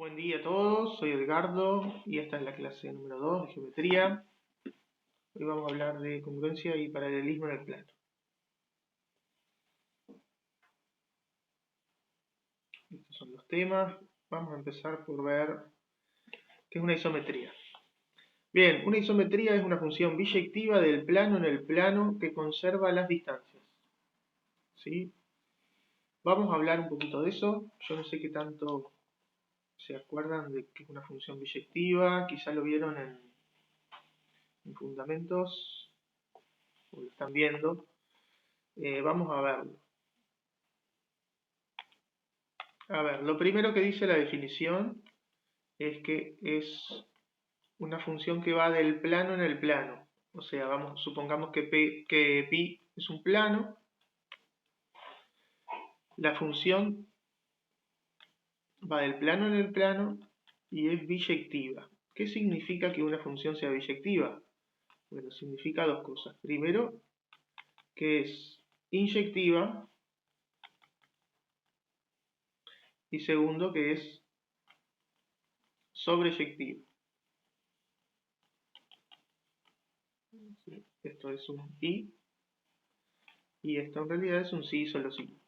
Buen día a todos, soy Edgardo y esta es la clase número 2 de geometría. Hoy vamos a hablar de congruencia y paralelismo en el plano. Estos son los temas. Vamos a empezar por ver qué es una isometría. Bien, una isometría es una función biyectiva del plano en el plano que conserva las distancias. ¿Sí? Vamos a hablar un poquito de eso. Yo no sé qué tanto se acuerdan de qué es una función biyectiva. Quizá lo vieron en fundamentos o lo están viendo. Vamos a verlo. A ver, lo primero que dice la definición es que es una función que va del plano en el plano. O sea, supongamos que pi es un plano. La función va del plano en el plano y es biyectiva. ¿Qué significa que una función sea biyectiva? Bueno, significa dos cosas. Primero, que es inyectiva. Y segundo, que es sobreyectiva. Esto es un i y esto en realidad es un sí solo sí.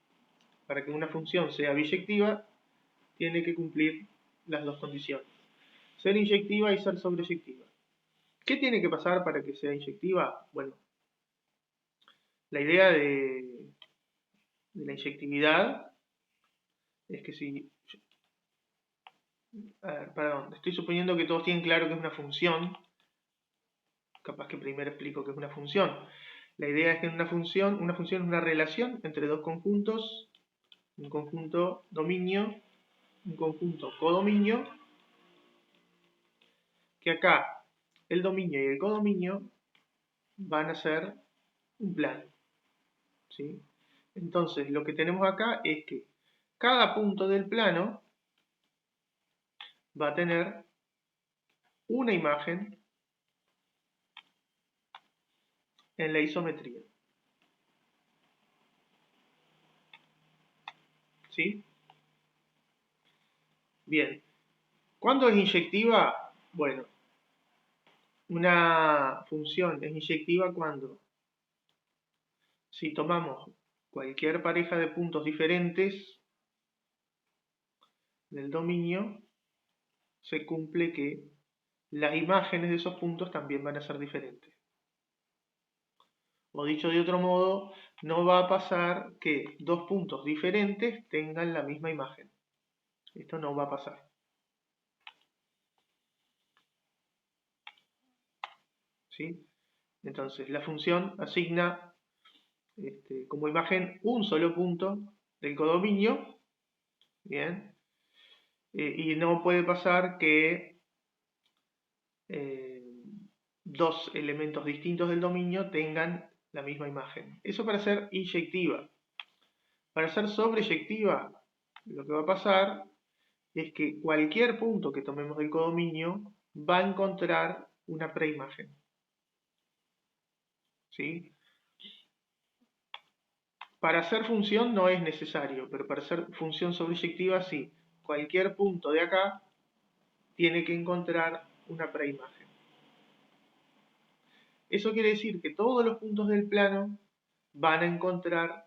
Para que una función sea biyectiva, tiene que cumplir las dos condiciones. Ser inyectiva y ser sobreyectiva. ¿Qué tiene que pasar para que sea inyectiva? Bueno, la idea de la inyectividad es que si... perdón, estoy suponiendo que todos tienen claro que es una función. Capaz que primero explico qué es una función. La idea es que una función es una relación entre dos conjuntos, un conjunto dominio, un conjunto codominio, que acá el dominio y el codominio van a ser un plano. ¿Sí? Entonces, lo que tenemos acá es que cada punto del plano va a tener una imagen en la isometría. ¿Sí? Bien. ¿Cuándo es inyectiva? Bueno, una función es inyectiva cuando, si tomamos cualquier pareja de puntos diferentes del dominio, se cumple que las imágenes de esos puntos también van a ser diferentes. O dicho de otro modo, no va a pasar que dos puntos diferentes tengan la misma imagen. Esto no va a pasar. ¿Sí? Entonces, la función asigna como imagen un solo punto del codominio. Bien. Y no puede pasar que dos elementos distintos del dominio tengan la misma imagen. Eso para ser inyectiva. Para ser sobreyectiva, lo que va a pasar es que cualquier punto que tomemos del codominio va a encontrar una preimagen. ¿Sí? Para hacer función no es necesario, pero para hacer función sobreyectiva sí. Cualquier punto de acá tiene que encontrar una preimagen. Eso quiere decir que todos los puntos del plano van a encontrar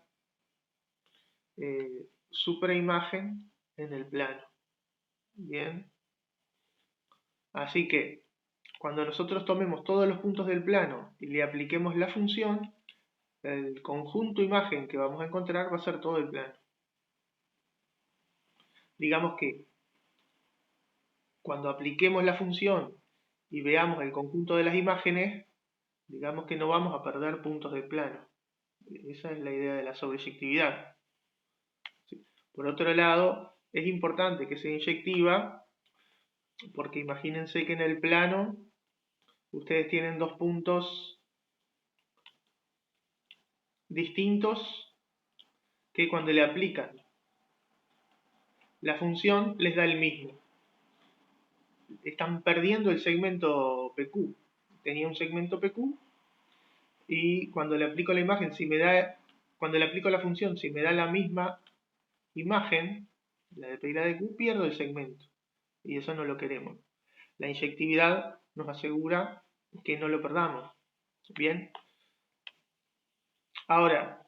su preimagen en el plano. Bien. Así que cuando nosotros tomemos todos los puntos del plano y le apliquemos la función, el conjunto imagen que vamos a encontrar va a ser todo el plano. Digamos que cuando apliquemos la función y veamos el conjunto de las imágenes, digamos que no vamos a perder puntos del plano. Esa es la idea de la sobreyectividad. Por otro lado, es importante que sea inyectiva porque imagínense que en el plano ustedes tienen dos puntos distintos que cuando le aplican la función les da el mismo. Están perdiendo el segmento PQ. Tenía un segmento PQ y cuando le aplico la imagen, cuando le aplico la función, si me da la misma imagen, la de P y la de Q, pierdo el segmento. y eso no lo queremos. La inyectividad nos asegura que no lo perdamos. Bien. Ahora,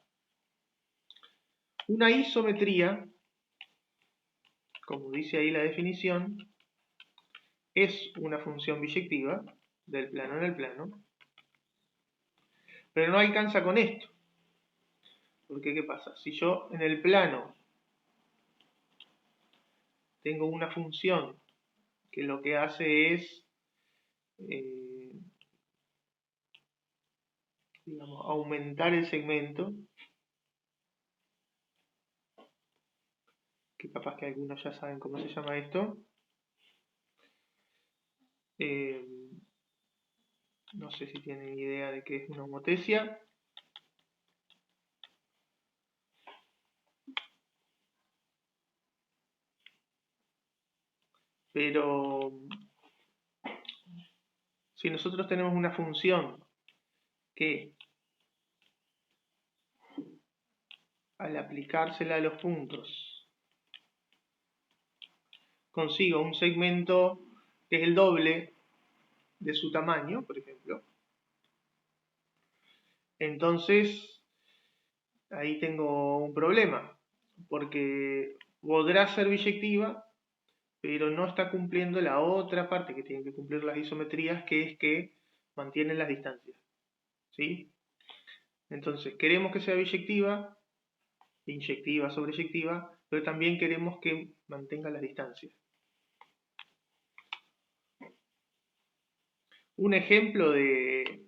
una isometría, como dice ahí la definición, es una función biyectiva del plano en el plano, pero no alcanza con esto. Porque, ¿qué pasa? Si yo en el plano tengo una función que lo que hace es, digamos, aumentar el segmento, que capaz que algunos ya saben cómo se llama esto, no sé si tienen idea de qué es una homotesia. Pero si nosotros tenemos una función que al aplicársela a los puntos consiga un segmento que es el doble de su tamaño, por ejemplo, entonces ahí tengo un problema, porque podrá ser biyectiva, pero no está cumpliendo la otra parte que tienen que cumplir las isometrías, que es que mantienen las distancias. ¿Sí? Entonces, queremos que sea biyectiva, inyectiva, sobreyectiva, pero también queremos que mantenga las distancias. Un ejemplo de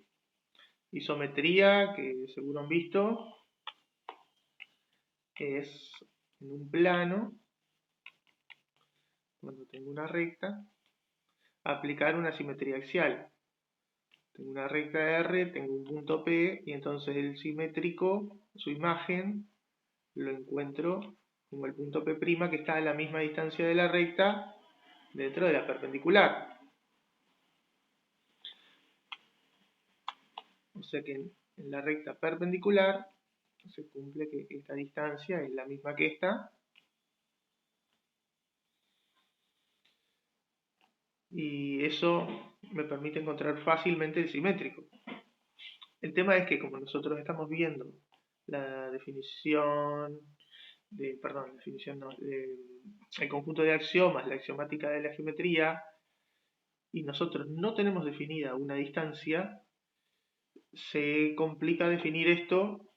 isometría que seguro han visto es en un plano, cuando tengo una recta, aplicar una simetría axial. Tengo una recta R, tengo un punto P, y entonces el simétrico, su imagen, lo encuentro como el punto P' que está a la misma distancia de la recta dentro de la perpendicular. O sea que en la recta perpendicular se cumple que esta distancia es la misma que esta. Y eso me permite encontrar fácilmente el simétrico. El tema es que como nosotros estamos viendo la definición el conjunto de axiomas, la axiomática de la geometría, y nosotros no tenemos definida una distancia, se complica definir esto,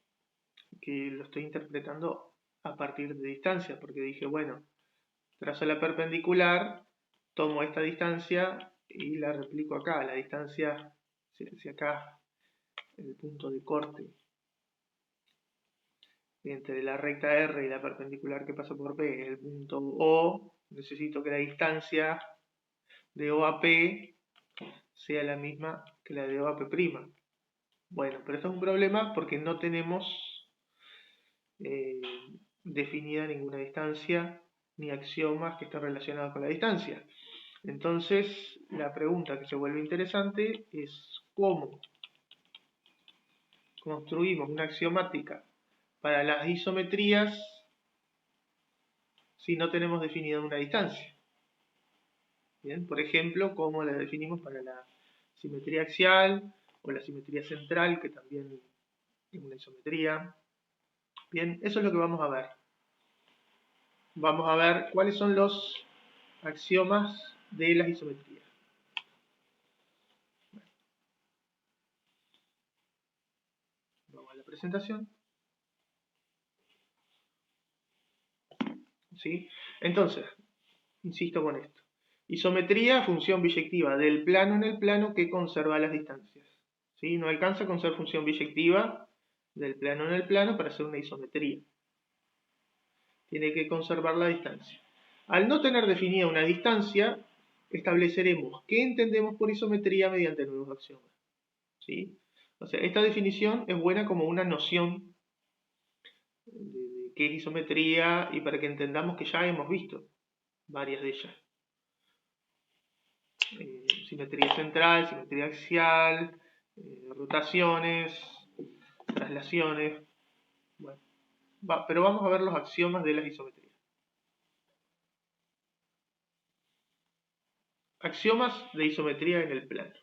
que lo estoy interpretando a partir de distancia, porque dije, bueno, trazo la perpendicular, tomo esta distancia y la replico acá. La distancia hacia acá, el punto de corte entre la recta R y la perpendicular que pasa por P es el punto O. Necesito que la distancia de O a P sea la misma que la de O a P'. Bueno, pero esto es un problema porque no tenemos definida ninguna distancia ni axiomas que estén relacionados con la distancia. Entonces, la pregunta que se vuelve interesante es cómo construimos una axiomática para las isometrías si no tenemos definida una distancia. Bien, por ejemplo, cómo la definimos para la simetría axial o la simetría central, que también es una isometría. Bien, eso es lo que vamos a ver. Vamos a ver cuáles son los axiomas de las isometrías. Vamos a la presentación. ¿Sí? Entonces, insisto con esto. Isometría, función biyectiva del plano en el plano que conserva las distancias. ¿Sí? No alcanza con ser función biyectiva del plano en el plano para hacer una isometría. Tiene que conservar la distancia. Al no tener definida una distancia, estableceremos qué entendemos por isometría mediante nuevos axiomas. ¿Sí? O sea, esta definición es buena como una noción de qué es isometría y para que entendamos que ya hemos visto varias de ellas. Simetría central, simetría axial, rotaciones, traslaciones. Bueno, pero vamos a ver los axiomas de las isometrías. Axiomas de isometría en el plano.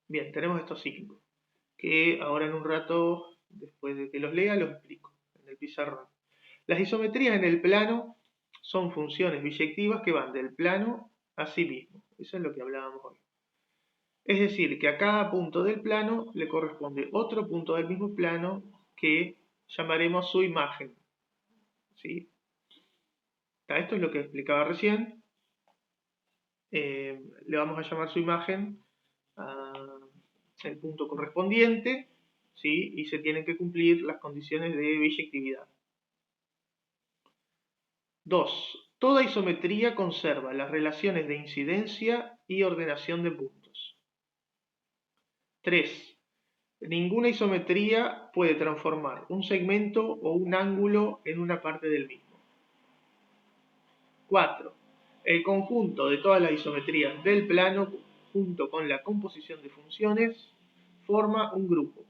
Bien, tenemos estos 5, que ahora en un rato, después de que los lea, los explico en el pizarrón. Las isometrías en el plano son funciones biyectivas que van del plano a sí mismo. Eso es lo que hablábamos hoy. Es decir, que a cada punto del plano le corresponde otro punto del mismo plano que llamaremos su imagen. ¿Sí? Esto es lo que explicaba recién. Le vamos a llamar su imagen el punto correspondiente, ¿sí? Y se tienen que cumplir las condiciones de biyectividad. 2. Toda isometría conserva las relaciones de incidencia y ordenación de puntos. 3. Ninguna isometría puede transformar un segmento o un ángulo en una parte del mismo. 4. El conjunto de todas las isometrías del plano, junto con la composición de funciones, forma un grupo.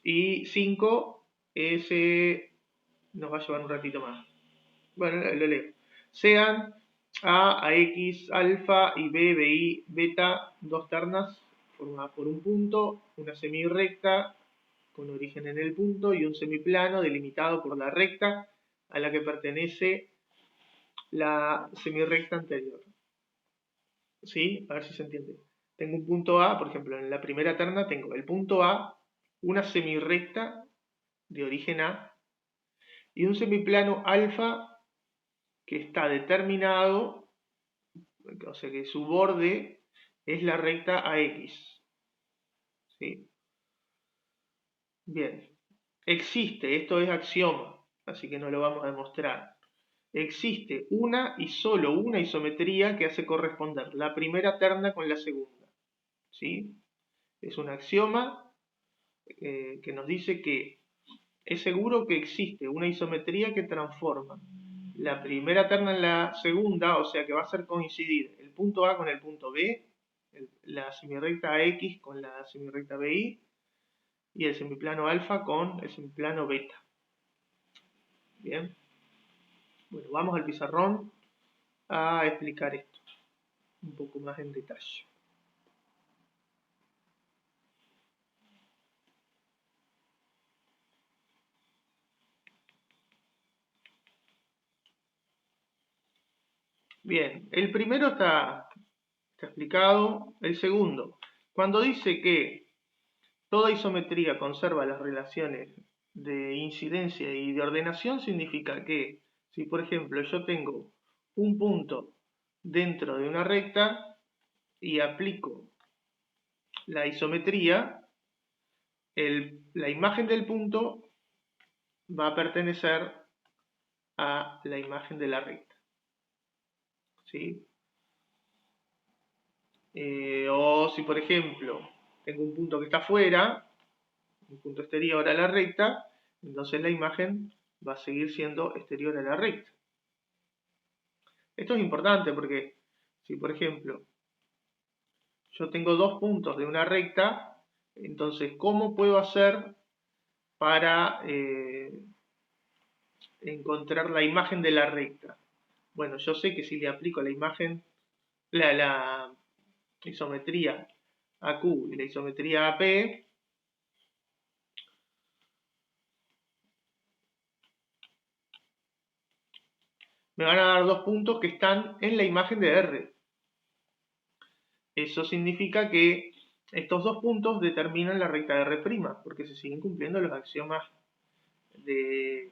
Y 5, ese nos va a llevar un ratito más. Bueno, lo leo. Sean A X, alfa y B, BI, beta, dos ternas formadas por un punto, una semirrecta con origen en el punto y un semiplano delimitado por la recta a la que pertenece la semirrecta anterior. ¿Sí? A ver si se entiende. Tengo un punto A, por ejemplo, en la primera terna tengo el punto A, una semirrecta de origen A y un semiplano alfa que está determinado, o sea que su borde es la recta AX. ¿Sí? Bien. Existe, esto es axioma, así que no lo vamos a demostrar. Existe una y solo una isometría que hace corresponder la primera terna con la segunda. ¿Sí? Es un axioma que nos dice que es seguro que existe una isometría que transforma la primera terna en la segunda, o sea que va a hacer coincidir el punto A con el punto B, la semirrecta X con la semirrecta BI y el semiplano alfa con el semiplano beta. Bien. Bueno, vamos al pizarrón a explicar esto un poco más en detalle. Bien, el primero está explicado. El segundo, cuando dice que toda isometría conserva las relaciones de incidencia y de ordenación, significa que si por ejemplo yo tengo un punto dentro de una recta y aplico la isometría, la imagen del punto va a pertenecer a la imagen de la recta. ¿Sí? O si por ejemplo tengo un punto que está fuera, un punto exterior a la recta, entonces la imagen va a seguir siendo exterior a la recta. Esto es importante porque si por ejemplo yo tengo dos puntos de una recta, entonces ¿cómo puedo hacer para encontrar la imagen de la recta? Bueno, yo sé que si le aplico la imagen, la isometría a Q y la isometría a P, me van a dar dos puntos que están en la imagen de R. Eso significa que estos dos puntos determinan la recta de R', porque se siguen cumpliendo los axiomas de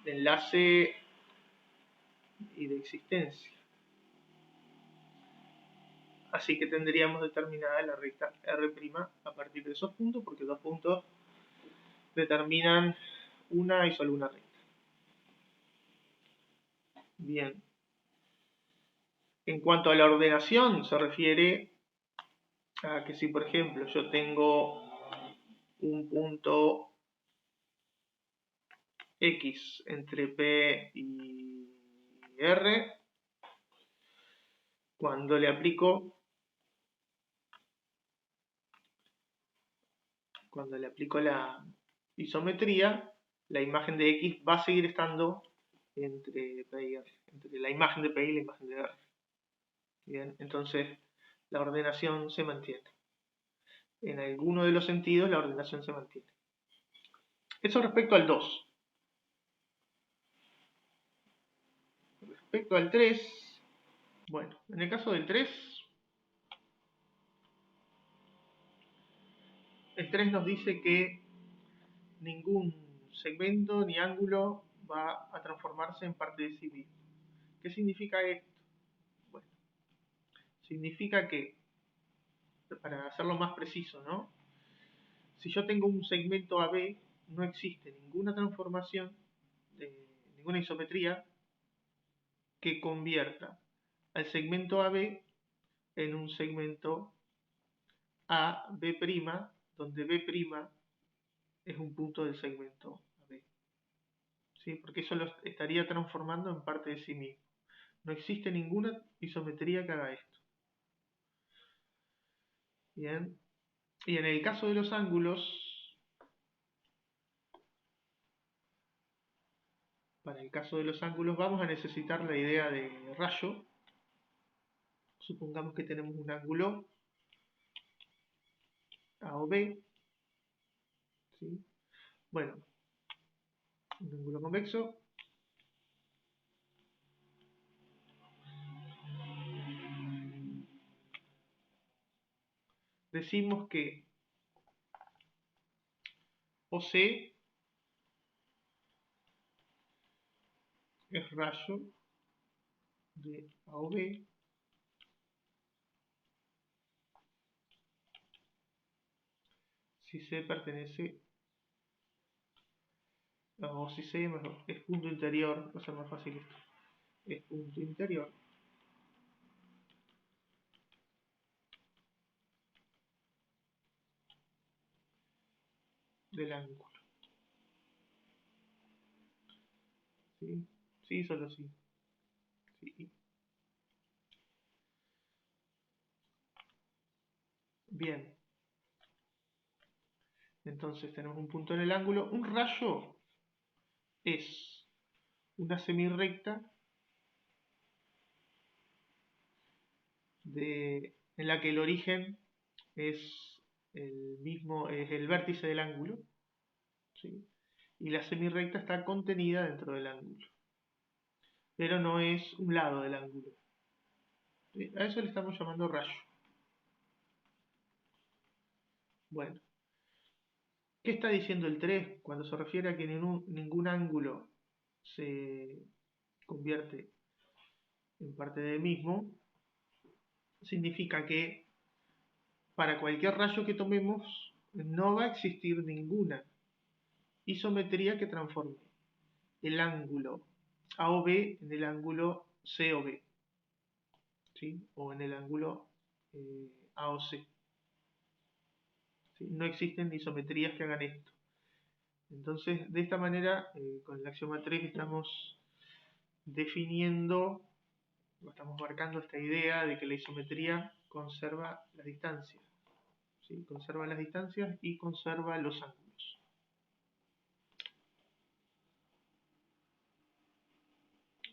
enlace y de existencia. Así que tendríamos determinada la recta R' a partir de esos puntos, porque dos puntos determinan una y solo una recta. Bien. En cuanto a la ordenación, se refiere a que si, por ejemplo, yo tengo un punto X entre P y R, cuando le aplico la isometría, la imagen de X va a seguir estando entre P y R, entre la imagen de P y la imagen de R. Bien, entonces la ordenación se mantiene. En alguno de los sentidos la ordenación se mantiene. Eso respecto al 2. Respecto al 3, bueno, en el caso del 3, el 3 nos dice que ningún segmento ni ángulo va a transformarse en parte de sí mismo. ¿Qué significa esto? Bueno, significa que, para hacerlo más preciso, ¿no? Si yo tengo un segmento AB, no existe ninguna transformación, ninguna isometría que convierta al segmento AB en un segmento AB', donde B' es un punto del segmento AB. ¿Sí? Porque eso lo estaría transformando en parte de sí mismo. No existe ninguna isometría que haga esto. Bien. Y en el caso de los ángulos, para el caso de los ángulos vamos a necesitar la idea de rayo. Supongamos que tenemos un ángulo A o B. ¿Sí? Bueno, un ángulo convexo. Decimos que OC es rayo de A o B si C pertenece, o si C es punto interior, va a ser más fácil esto, es punto interior del ángulo. ¿Sí? Sí, solo sí. Sí. Bien. Entonces tenemos un punto en el ángulo. Un rayo es una semirrecta en la que el origen es el mismo, es el vértice del ángulo, ¿sí? Y la semirrecta está contenida dentro del ángulo, pero no es un lado del ángulo. ¿Sí? A eso le estamos llamando rayo. Bueno, ¿qué está diciendo el 3 cuando se refiere a que ningún ángulo se convierte en parte del mismo? Significa que para cualquier rayo que tomemos no va a existir ninguna isometría que transforme el ángulo A o B en el ángulo C o B, ¿sí? O en el ángulo A o C. ¿Sí? No existen isometrías que hagan esto. Entonces, de esta manera, con el axioma 3 estamos definiendo, estamos marcando esta idea de que la isometría conserva las distancias. ¿Sí? Conserva las distancias y conserva los ángulos.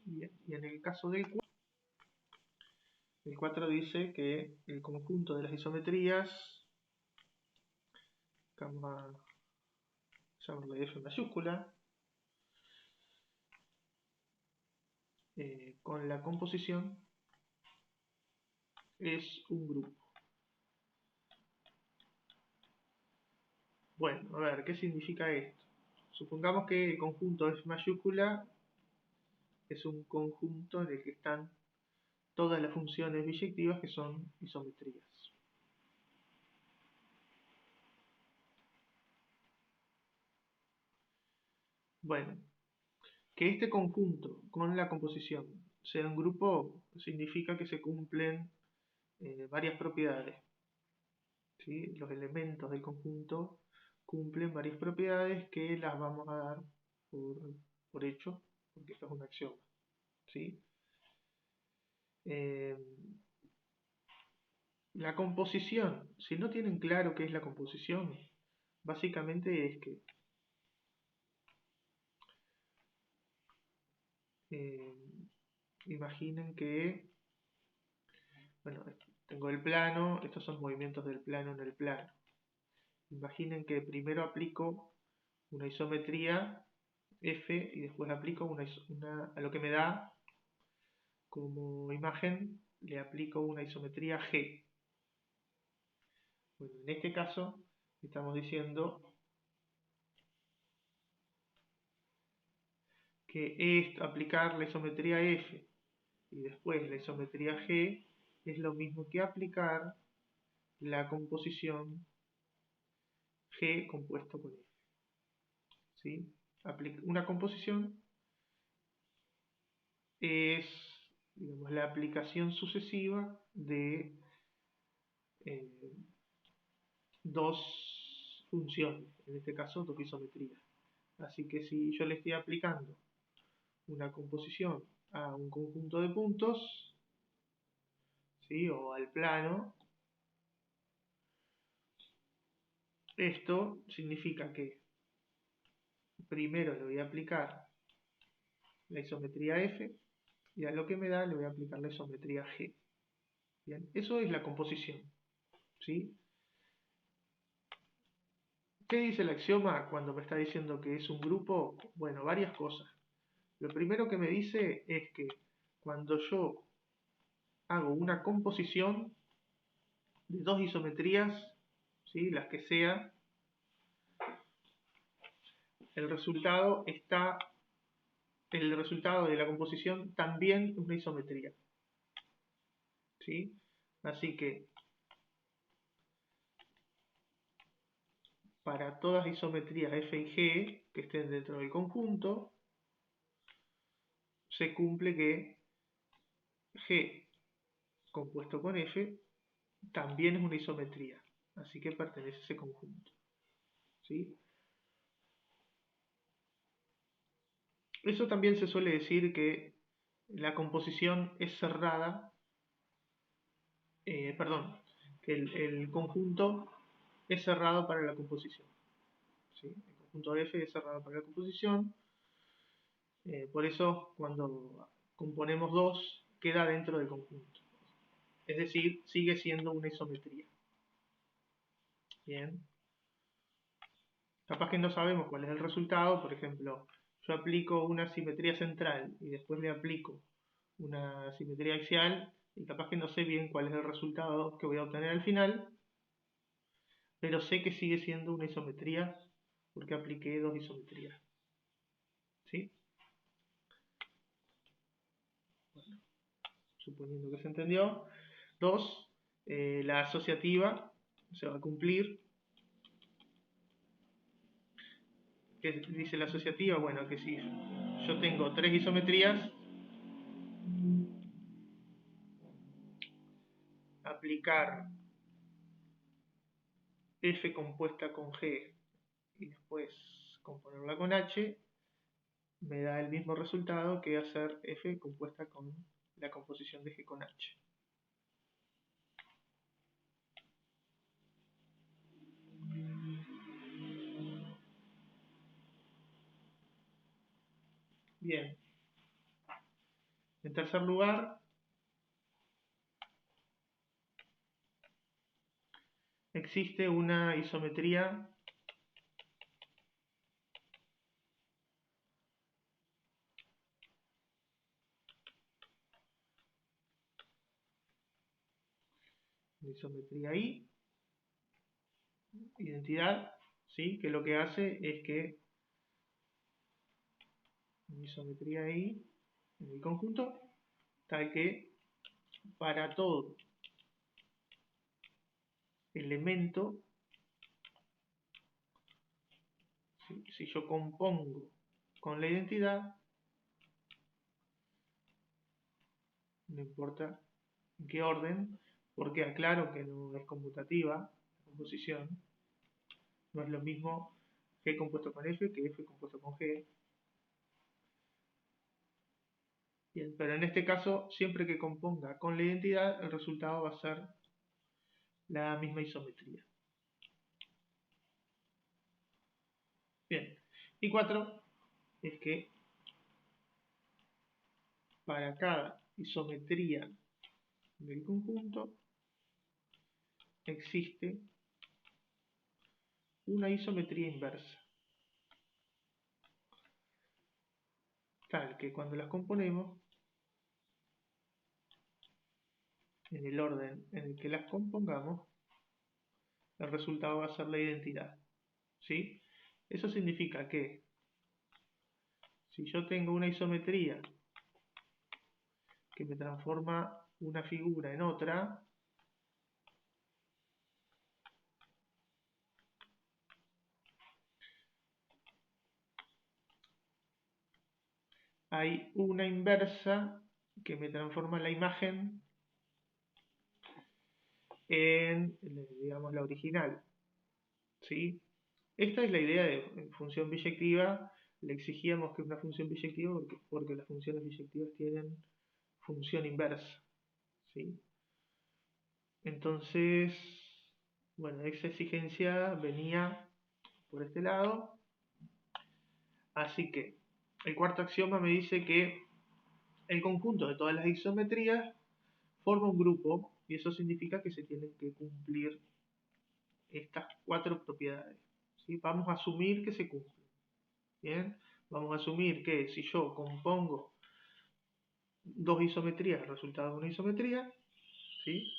Bien. Y en el caso del 4, el 4 dice que el conjunto de las isometrías, vamos a llamarle F mayúscula, con la composición es un grupo. Bueno, a ver, ¿qué significa esto? Supongamos que el conjunto F mayúscula es un conjunto en el que están todas las funciones biyectivas que son isometrías. Bueno, que este conjunto con la composición sea un grupo significa que se cumplen varias propiedades. ¿Sí? Los elementos del conjunto cumplen varias propiedades que las vamos a dar por hecho, porque esto es un axioma. ¿Sí? La composición, si no tienen claro qué es la composición, básicamente es que imaginen que, bueno, tengo el plano, estos son movimientos del plano en el plano. Imaginen que primero aplico una isometría F y después aplico a lo que me da como imagen, le aplico una isometría G. Bueno, en este caso estamos diciendo que aplicar la isometría F y después la isometría G es lo mismo que aplicar la composición G compuesto con F. ¿Sí? Una composición es, digamos, la aplicación sucesiva de dos funciones, en este caso dos isometrías. Así que si yo le estoy aplicando una composición a un conjunto de puntos, ¿sí? O al plano, esto significa que primero le voy a aplicar la isometría F y a lo que me da le voy a aplicar la isometría G. Bien, eso es la composición. ¿Sí? ¿Qué dice el axioma cuando me está diciendo que es un grupo? Bueno, varias cosas. Lo primero que me dice es que cuando yo hago una composición de dos isometrías, ¿sí? Las que sea, el resultado de la composición también es una isometría. ¿Sí? Así que para todas isometrías F y G que estén dentro del conjunto, se cumple que G compuesto con F también es una isometría, así que pertenece a ese conjunto. ¿Sí? Eso también se suele decir que la composición es cerrada, perdón, que el conjunto es cerrado para la composición. ¿Sí? El conjunto F es cerrado para la composición, por eso cuando componemos dos queda dentro del conjunto. Es decir, sigue siendo una isometría. Bien. Capaz que no sabemos cuál es el resultado, por ejemplo, yo aplico una simetría central y después le aplico una simetría axial y capaz que no sé bien cuál es el resultado que voy a obtener al final, pero sé que sigue siendo una isometría porque apliqué dos isometrías. ¿Sí? Bueno, suponiendo que se entendió. Dos, la asociativa se va a cumplir. ¿Qué dice la asociativa? Bueno, que si yo tengo tres isometrías, aplicar F compuesta con G y después componerla con H, me da el mismo resultado que hacer F compuesta con la composición de G con H. Bien. En tercer lugar, existe una isometría I, identidad, ¿sí? Que lo que hace es que una isometría I en el conjunto, tal que para todo elemento, ¿sí? Si yo compongo con la identidad, no importa en qué orden, porque aclaro que no es conmutativa la composición, no es lo mismo G compuesto con F que F compuesto con G. Bien, pero en este caso, siempre que componga con la identidad, el resultado va a ser la misma isometría. Bien, y 4 es que para cada isometría del conjunto existe una isometría inversa, tal que cuando las componemos, en el orden en el que las compongamos, el resultado va a ser la identidad. ¿Sí? Eso significa que si yo tengo una isometría que me transforma una figura en otra, hay una inversa que me transforma la imagen en, digamos, la original. ¿Sí? Esta es la idea de función biyectiva. Le exigíamos que es una función biyectiva porque las funciones biyectivas tienen función inversa. ¿Sí? Entonces, bueno, esa exigencia venía por este lado. Así que el cuarto axioma me dice que el conjunto de todas las isometrías forma un grupo y eso significa que se tienen que cumplir estas cuatro propiedades. ¿Sí? Vamos a asumir que se cumplen. ¿Bien? Vamos a asumir que si yo compongo dos isometrías, el resultado de una isometría, ¿sí?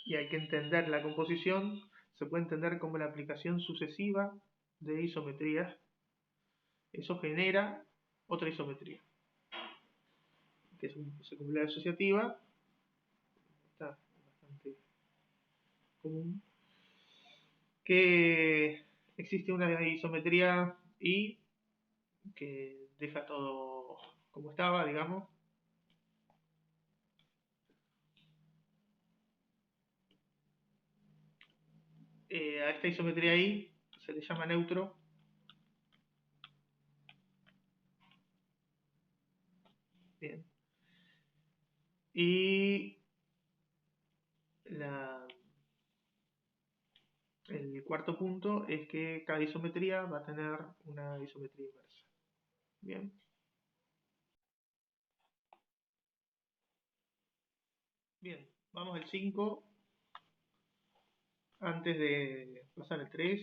Y hay que entender la composición, se puede entender como la aplicación sucesiva de isometrías. Eso genera otra isometría, que se cumple la asociativa, está bastante común, que existe una isometría y que deja todo como estaba, digamos. A esta isometría I se le llama neutro. Bien. Y el cuarto punto es que cada isometría va a tener una isometría inversa. Bien. Bien, vamos al 5. Antes de pasar al 3.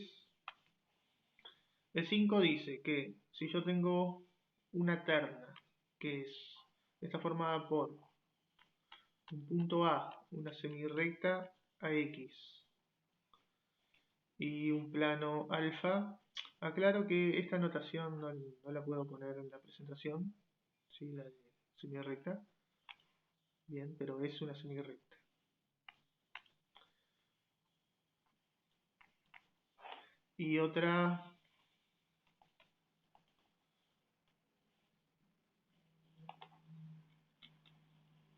El 5 dice que si yo tengo una terna que está formada por un punto A, una semirrecta AX y un plano alfa, aclaro que esta notación no la puedo poner en la presentación, ¿sí? La de semirrecta, bien, pero es una semirrecta. Y otra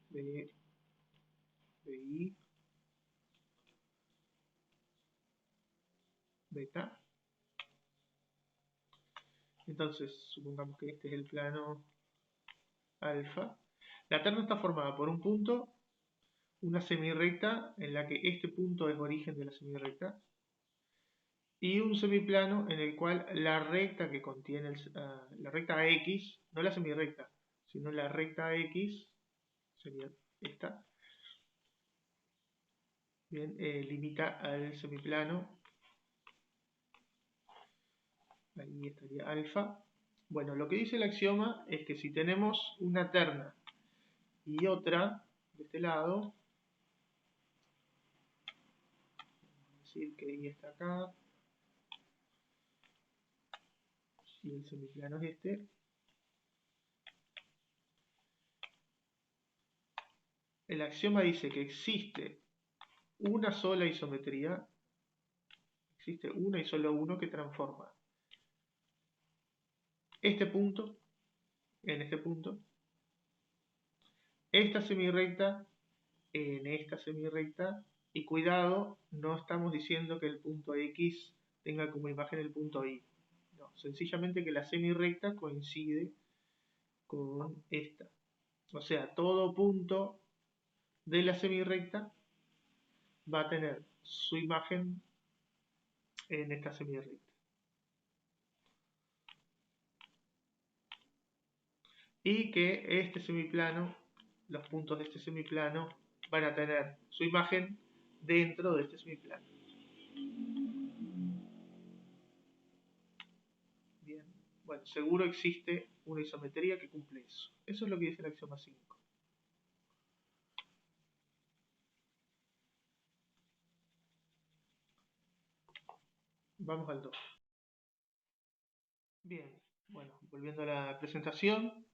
de I beta. Entonces, supongamos que este es el plano alfa. La terna está formada por un punto, una semirrecta en la que este punto es origen de la semirrecta, y un semiplano en el cual la recta que contiene la recta X, no la semirrecta, sino la recta X, sería esta, bien, limita al semiplano, ahí estaría alfa. Bueno, lo que dice el axioma es que si tenemos una terna y otra de este lado, decir que Y está acá y el semiplano es este, el axioma dice que existe una sola isometría, existe una y solo uno que transforma este punto en este punto, esta semirrecta en esta semirrecta, y cuidado, no estamos diciendo que el punto X tenga como imagen el punto Y, no, sencillamente que la semirrecta coincide con esta, o sea, todo punto de la semirrecta va a tener su imagen en esta semirrecta. y que este semiplano, los puntos de este semiplano, van a tener su imagen dentro de este semiplano. Bien, bueno, seguro existe una isometría que cumple eso. Eso es lo que dice el axioma 5. Vamos al 2. Bien, bueno, volviendo a la presentación,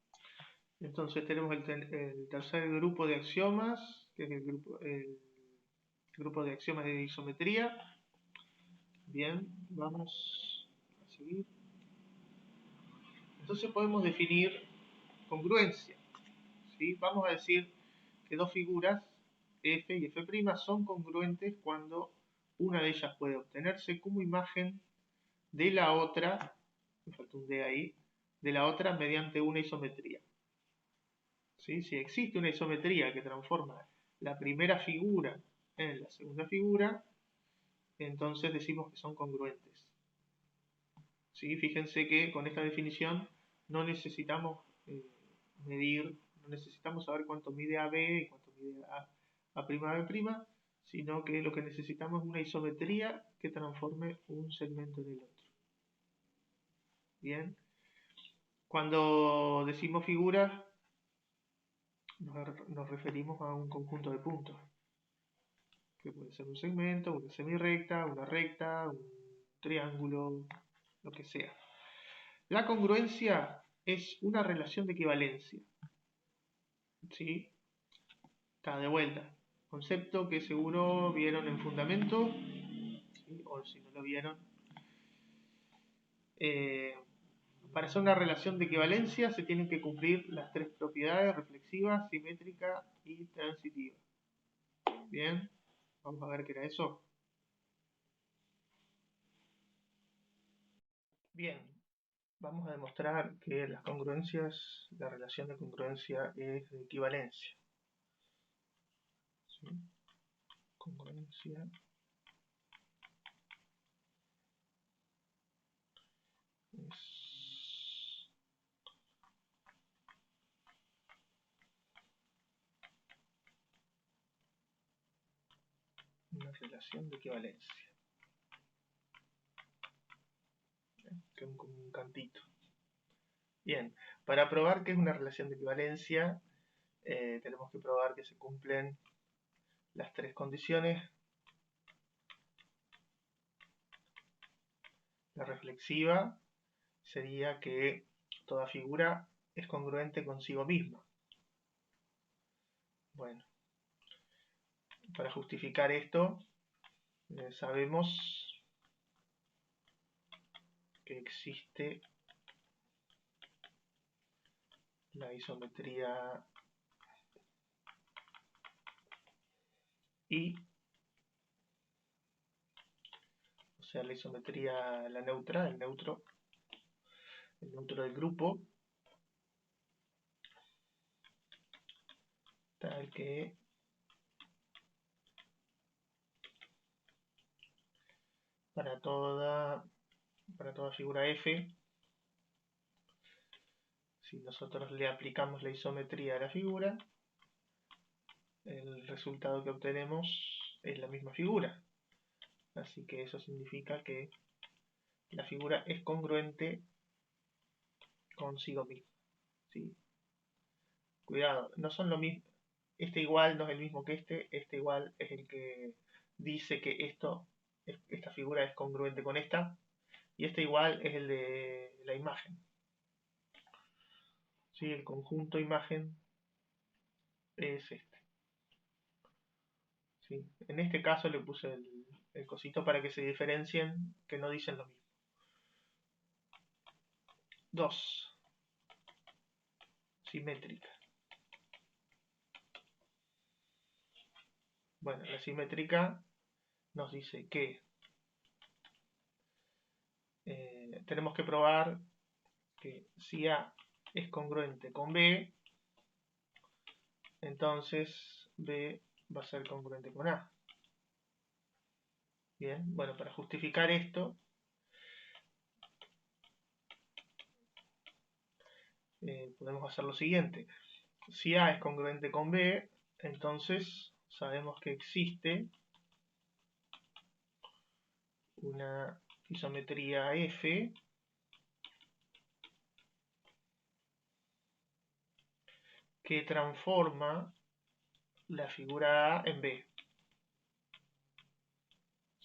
entonces tenemos el tercer grupo de axiomas, que es el grupo de axiomas de isometría. Bien, vamos a seguir. Entonces podemos definir congruencia. ¿Sí? Vamos a decir que dos figuras, F y F' son congruentes cuando una de ellas puede obtenerse como imagen de la otra, me falta un D ahí, de la otra mediante una isometría. ¿Sí? Si existe una isometría que transforma la primera figura en la segunda figura, entonces decimos que son congruentes. ¿Sí? Fíjense que con esta definición no necesitamos medir, no necesitamos saber cuánto mide AB y cuánto mide A'B', sino que lo que necesitamos es una isometría que transforme un segmento en el otro. Bien, cuando decimos figuras nos referimos a un conjunto de puntos, que puede ser un segmento, una semirrecta, una recta, un triángulo, lo que sea. La congruencia es una relación de equivalencia. ¿Sí? Está de vuelta. Concepto que seguro vieron en fundamento, ¿sí? O si no lo vieron. Para hacer una relación de equivalencia se tienen que cumplir las tres propiedades: reflexiva, simétrica y transitiva. Bien, vamos a ver qué era eso. Bien, vamos a demostrar que las congruencias, la relación de congruencia es de equivalencia. ¿Sí? Congruencia es una relación de equivalencia. Que un cantito. Bien, para probar que es una relación de equivalencia, tenemos que probar que se cumplen las tres condiciones. La reflexiva sería que toda figura es congruente consigo misma. Bueno, para justificar esto, sabemos que existe la isometría I, o sea, la isometría, la neutra, el neutro del grupo, tal que para toda figura F, si nosotros le aplicamos la isometría a la figura, el resultado que obtenemos es la misma figura. Así que eso significa que la figura es congruente consigo misma. ¿Sí? Cuidado, no son lo mismo. Este igual no es el mismo que este igual es el que dice que esta figura es congruente con esta, y este igual es el de la imagen. ¿Sí? El conjunto imagen es este. ¿Sí? En este caso le puse el cosito para que se diferencien, que no dicen lo mismo. 2. Simétrica. Bueno, la simétrica nos dice que tenemos que probar que si A es congruente con B, entonces B va a ser congruente con A. Bien, bueno, para justificar esto, podemos hacer lo siguiente. Si A es congruente con B, entonces sabemos que existe una isometría F que transforma la figura A en B.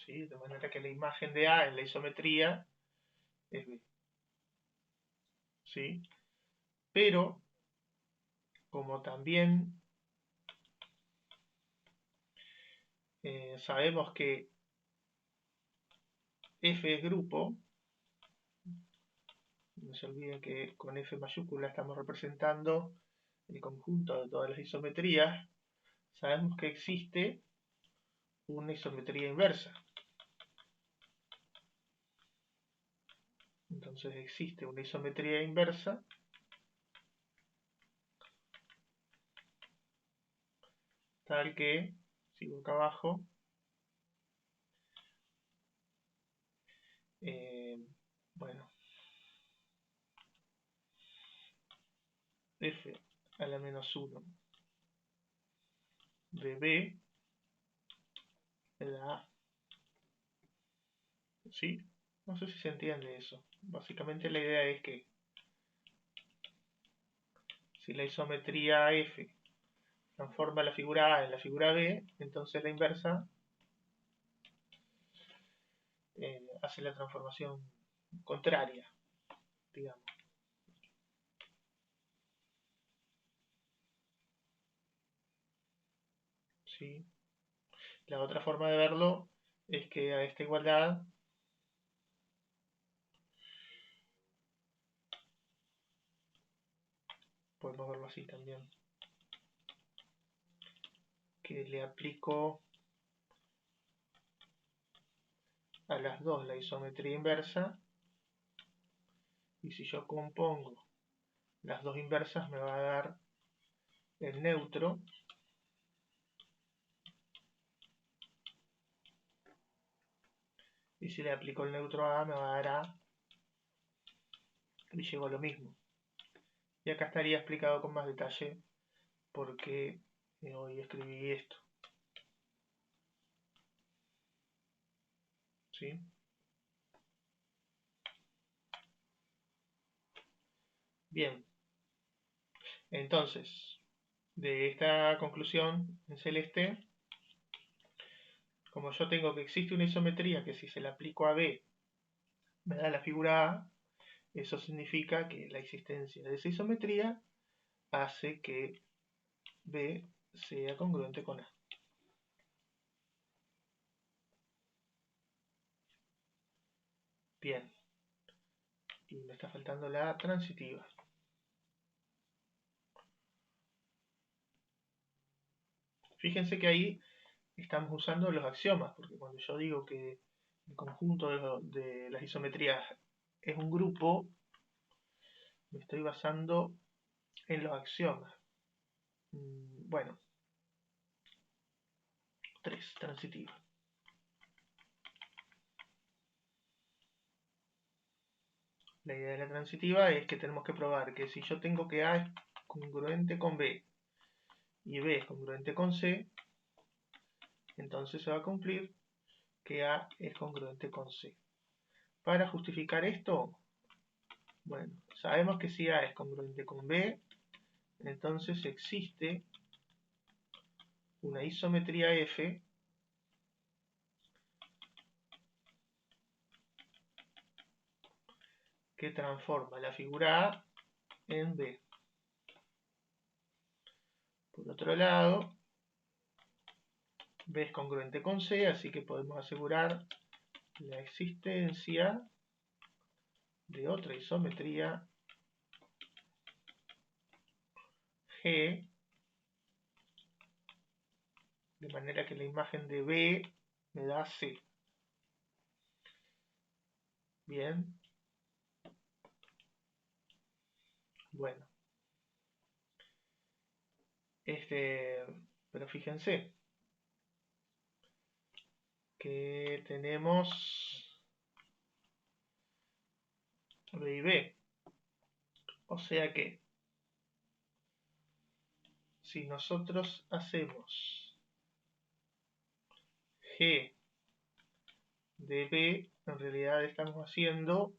¿Sí? De manera que la imagen de A en la isometría es B. ¿Sí? Pero, como también sabemos que F es grupo, no se olviden que con F mayúscula estamos representando el conjunto de todas las isometrías, sabemos que existe una isometría inversa. Entonces existe una isometría inversa tal que, sigo acá abajo, bueno, F a la menos 1 de B me da A. ¿Sí? No sé si se entiende eso. Básicamente la idea es que si la isometría F transforma la figura A en la figura B, entonces la inversa hace la transformación contraria, digamos. ¿Sí? La otra forma de verlo es que a esta igualdad podemos verlo así también, que le aplico a las dos la isometría inversa, y si yo compongo las dos inversas me va a dar el neutro, y si le aplico el neutro a A me va a dar A, y llego a lo mismo. Y acá estaría explicado con más detalle por qué hoy escribí esto. ¿Sí? Bien, entonces, de esta conclusión en celeste, como yo tengo que existe una isometría que si se la aplico a B me da la figura A, eso significa que la existencia de esa isometría hace que B sea congruente con A. Bien, y me está faltando la transitiva. Fíjense que ahí estamos usando los axiomas, porque cuando yo digo que el conjunto de las isometrías es un grupo, me estoy basando en los axiomas. Bueno, 3, transitiva. La idea de la transitiva es que tenemos que probar que si yo tengo que A es congruente con B y B es congruente con C, entonces se va a cumplir que A es congruente con C. Para justificar esto, bueno, sabemos que si A es congruente con B, entonces existe una isometría F que transforma la figura A en B. Por otro lado, B es congruente con C, así que podemos asegurar la existencia de otra isometría G, de manera que la imagen de B me da C. Bien. Bueno. Pero fíjense que tenemos B y B. O sea que si nosotros hacemos G de B, en realidad estamos haciendo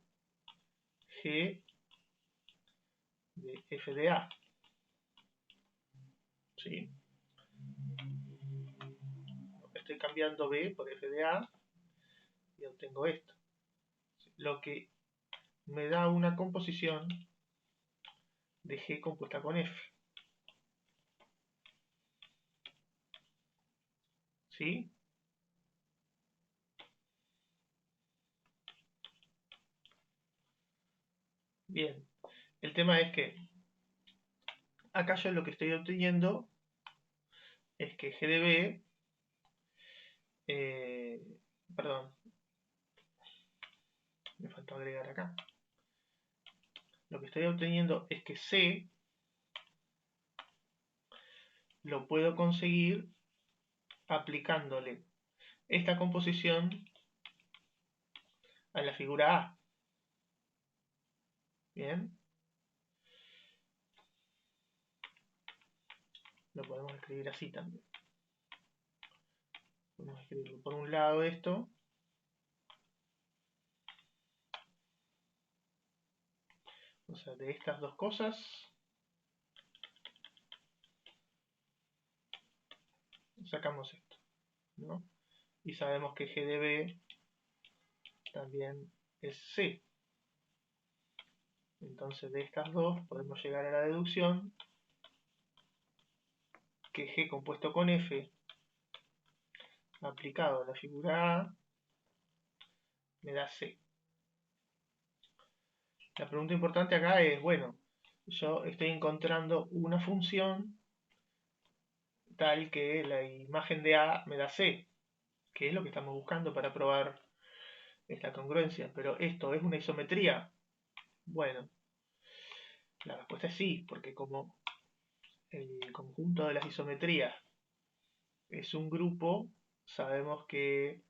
G de F de A. ¿Sí? Estoy cambiando B por F de A y obtengo esto. Lo que me da una composición de G compuesta con F. ¿Sí? Bien. El tema es que acá yo lo que estoy obteniendo es que G de B, perdón, me faltó agregar acá. Lo que estoy obteniendo es que C lo puedo conseguir aplicándole esta composición a la figura A. Bien. Lo podemos escribir así también. Podemos escribirlo por un lado esto. O sea, de estas dos cosas sacamos esto, ¿no? Y sabemos que G de B también es C. Entonces de estas dos podemos llegar a la deducción que G compuesto con F aplicado a la figura A me da C. La pregunta importante acá es, bueno, yo estoy encontrando una función tal que la imagen de A me da C, que es lo que estamos buscando para probar esta congruencia. Pero ¿esto es una isometría? Bueno, la respuesta es sí, porque como el conjunto de las isometrías es un grupo, sabemos que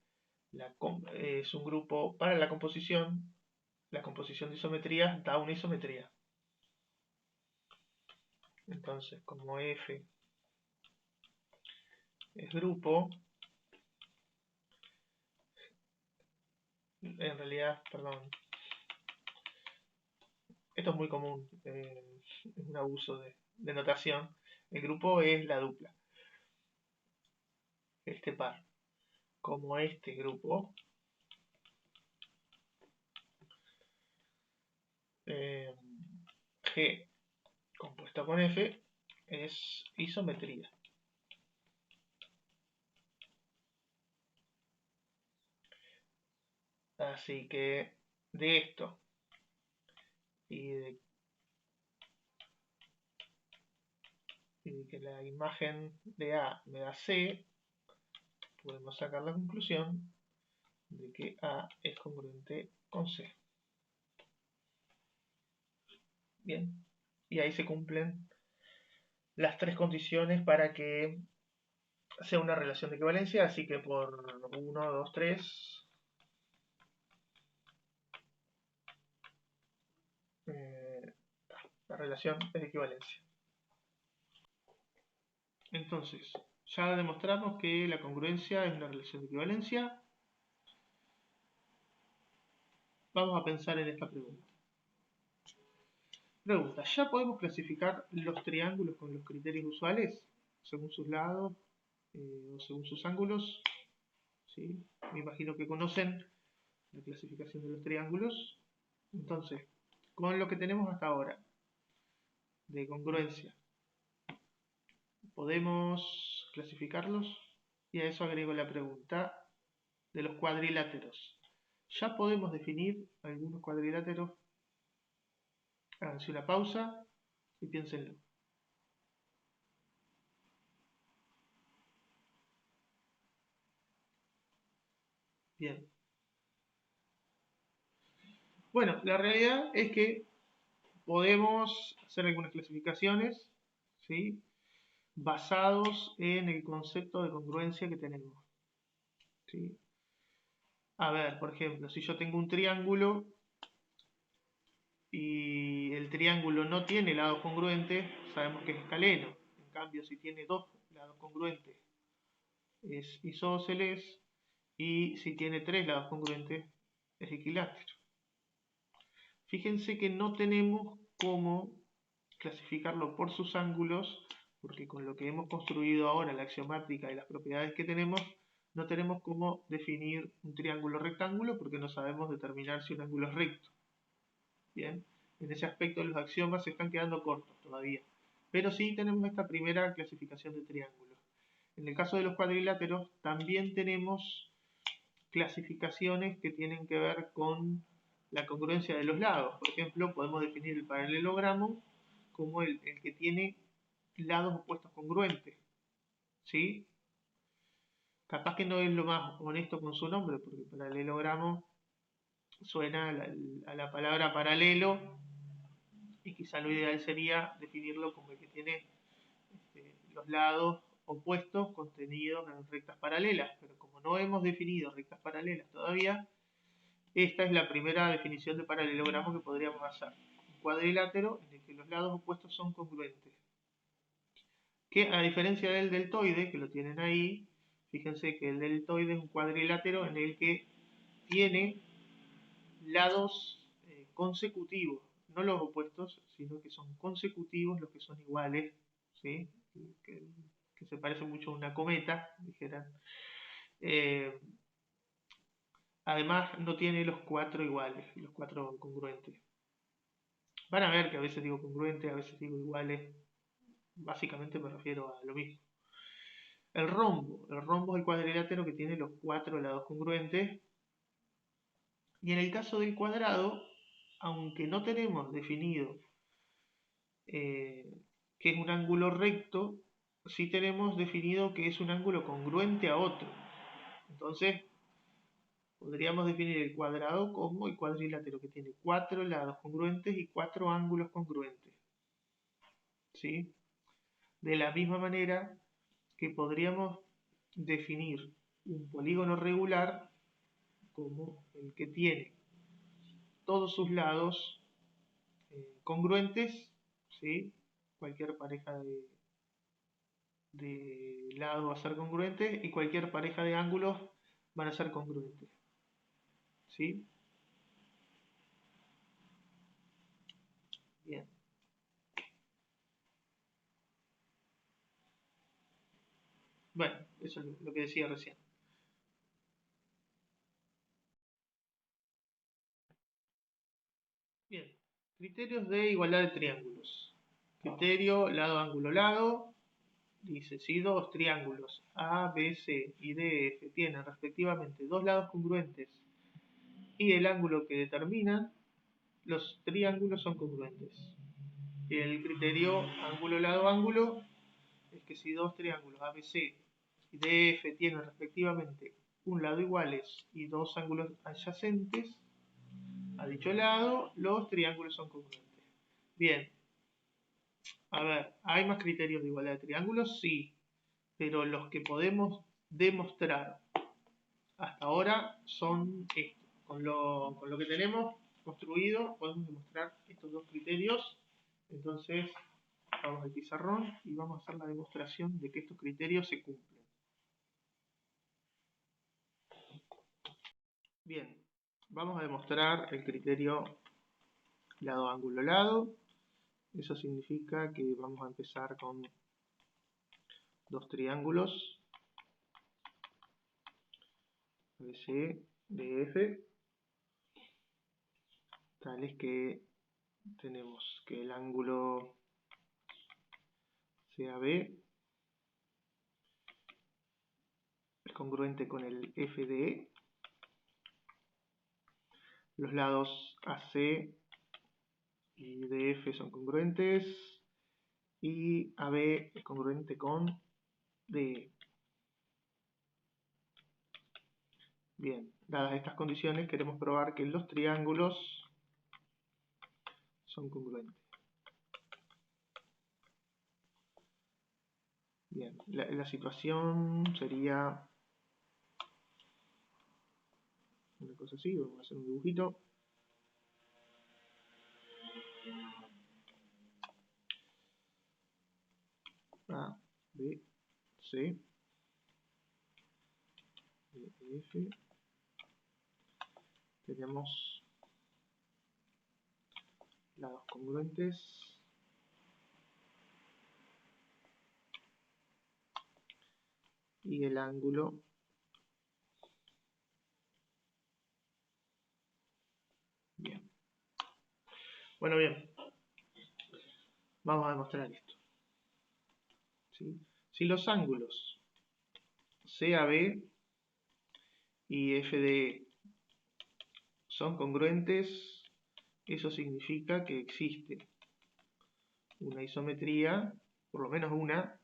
es un grupo para la composición de isometrías da una isometría. Entonces, como F es grupo, en realidad, perdón, esto es muy común, es un abuso de notación. El grupo es la dupla, este par. Como este grupo G compuesto con F es isometría. Así que de esto y de que la imagen de A me da C, podemos sacar la conclusión de que A es congruente con C. Bien, y ahí se cumplen las tres condiciones para que sea una relación de equivalencia, así que por 1, 2, 3 la relación es de equivalencia. Entonces, ya demostramos que la congruencia es una relación de equivalencia. Vamos a pensar en esta pregunta. Pregunta, ¿ya podemos clasificar los triángulos con los criterios usuales? Según sus lados o según sus ángulos. ¿Sí? Me imagino que conocen la clasificación de los triángulos. Entonces, con lo que tenemos hasta ahora de congruencia, ¿podemos clasificarlos? Y a eso agrego la pregunta de los cuadriláteros. ¿Ya podemos definir algunos cuadriláteros? Háganse una pausa y piénsenlo. Bien. Bueno, la realidad es que podemos hacer algunas clasificaciones, ¿sí? Basados en el concepto de congruencia que tenemos, ¿sí? A ver, por ejemplo, si yo tengo un triángulo y el triángulo no tiene lados congruentes, sabemos que es escaleno. En cambio, si tiene dos lados congruentes es isósceles, y si tiene tres lados congruentes es equilátero. Fíjense que no tenemos cómo clasificarlo por sus ángulos, porque con lo que hemos construido ahora, la axiomática y las propiedades que tenemos, no tenemos cómo definir un triángulo rectángulo porque no sabemos determinar si un ángulo es recto. Bien, en ese aspecto los axiomas se están quedando cortos todavía. Pero sí tenemos esta primera clasificación de triángulos. En el caso de los cuadriláteros también tenemos clasificaciones que tienen que ver con la congruencia de los lados. Por ejemplo, podemos definir el paralelogramo como el que tiene lados opuestos congruentes. ¿Sí? Capaz que no es lo más honesto con su nombre, porque paralelogramo suena a la palabra paralelo, y quizá lo ideal sería definirlo como el que tiene los lados opuestos contenidos en rectas paralelas, pero como no hemos definido rectas paralelas todavía, esta es la primera definición de paralelogramo que podríamos hacer. Un cuadrilátero en el que los lados opuestos son congruentes. Que a diferencia del deltoide, que lo tienen ahí, fíjense que el deltoide es un cuadrilátero en el que tiene lados consecutivos, no los opuestos, sino que son consecutivos los que son iguales, ¿sí? que, que se parece mucho a una cometa, dijeran. Además no tiene los cuatro iguales, los cuatro congruentes. Van a ver que a veces digo congruentes, a veces digo iguales, básicamente me refiero a lo mismo. El rombo es el cuadrilátero que tiene los cuatro lados congruentes. Y en el caso del cuadrado, aunque no tenemos definido que es un ángulo recto, sí tenemos definido que es un ángulo congruente a otro. Entonces, podríamos definir el cuadrado como el cuadrilátero que tiene cuatro lados congruentes y cuatro ángulos congruentes. ¿Sí? De la misma manera que podríamos definir un polígono regular como el que tiene todos sus lados congruentes, ¿sí? Cualquier pareja de lados va a ser congruente y cualquier pareja de ángulos van a ser congruentes. ¿Sí? Bien. Bueno, eso es lo que decía recién. Bien. Criterios de igualdad de triángulos. Criterio lado, ángulo, lado. Dice, si dos triángulos A, B, C y D, F tienen respectivamente dos lados congruentes y el ángulo que determinan, los triángulos son congruentes. El criterio ángulo, lado, ángulo es que si dos triángulos ABC y DF tienen respectivamente un lado iguales y dos ángulos adyacentes a dicho lado, los triángulos son congruentes. Bien, a ver, ¿hay más criterios de igualdad de triángulos? Sí, pero los que podemos demostrar hasta ahora son estos. Con lo que tenemos construido podemos demostrar estos dos criterios. Entonces vamos al pizarrón y vamos a hacer la demostración de que estos criterios se cumplen. Bien, vamos a demostrar el criterio lado, ángulo, lado. Eso significa que vamos a empezar con dos triángulos ABC, DF, tales que tenemos que el ángulo CAB es congruente con el FDE, los lados AC y DF son congruentes y AB es congruente con DE. Bien, dadas estas condiciones queremos probar que los triángulos son congruentes. Bien, la situación sería una cosa así, vamos a hacer un dibujito. A, B, C, D, F. Tenemos lados congruentes y el ángulo bien. Bueno, bien, vamos a demostrar esto, ¿sí? Si los ángulos CAB y FDE son congruentes, eso significa que existe una isometría, por lo menos una,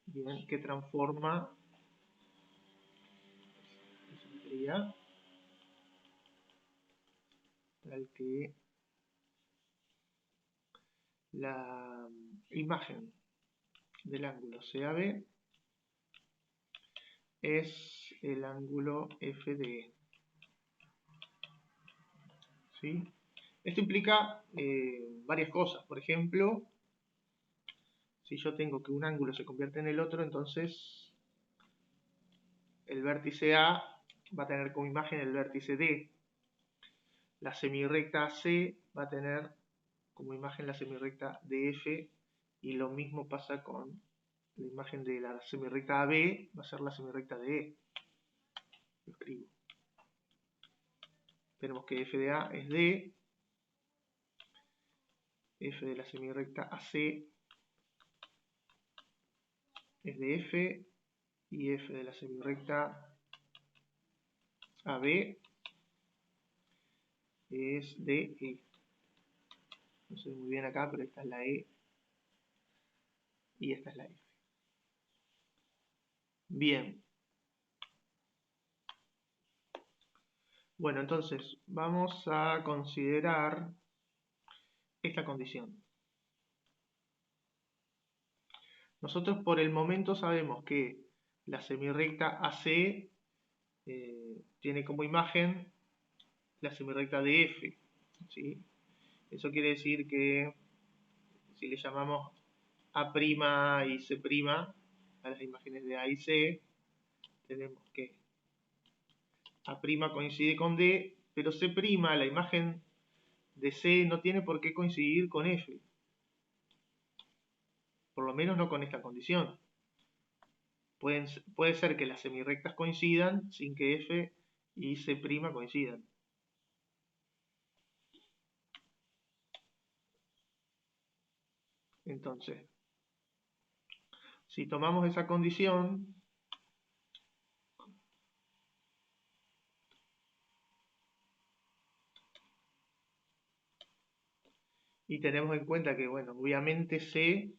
bien, que transforma la isometría tal que la imagen del ángulo CAB es el ángulo FDE, ¿sí? Esto implica varias cosas. Por ejemplo, si yo tengo que un ángulo se convierte en el otro, entonces el vértice A va a tener como imagen el vértice D. La semirrecta AC va a tener como imagen la semirrecta DF, y lo mismo pasa con la imagen de la semirrecta AB, va a ser la semirrecta DE. Lo escribo. Tenemos que F de A es D, F de la semirrecta AC es de F, y F de la semirrecta AB es de E. No se ve muy bien acá, pero esta es la E y esta es la F. Bien. Bueno, entonces vamos a considerar esta condición. Nosotros por el momento sabemos que la semirrecta AC tiene como imagen la semirrecta DF, ¿sí? Eso quiere decir que si le llamamos A' y C' a las imágenes de A y C, tenemos que A' coincide con D, pero C', la imagen de C, no tiene por qué coincidir con F. Por lo menos no con esta condición. Puede ser que las semirrectas coincidan sin que F y C' coincidan. Entonces, si tomamos esa condición, y tenemos en cuenta que, bueno, obviamente C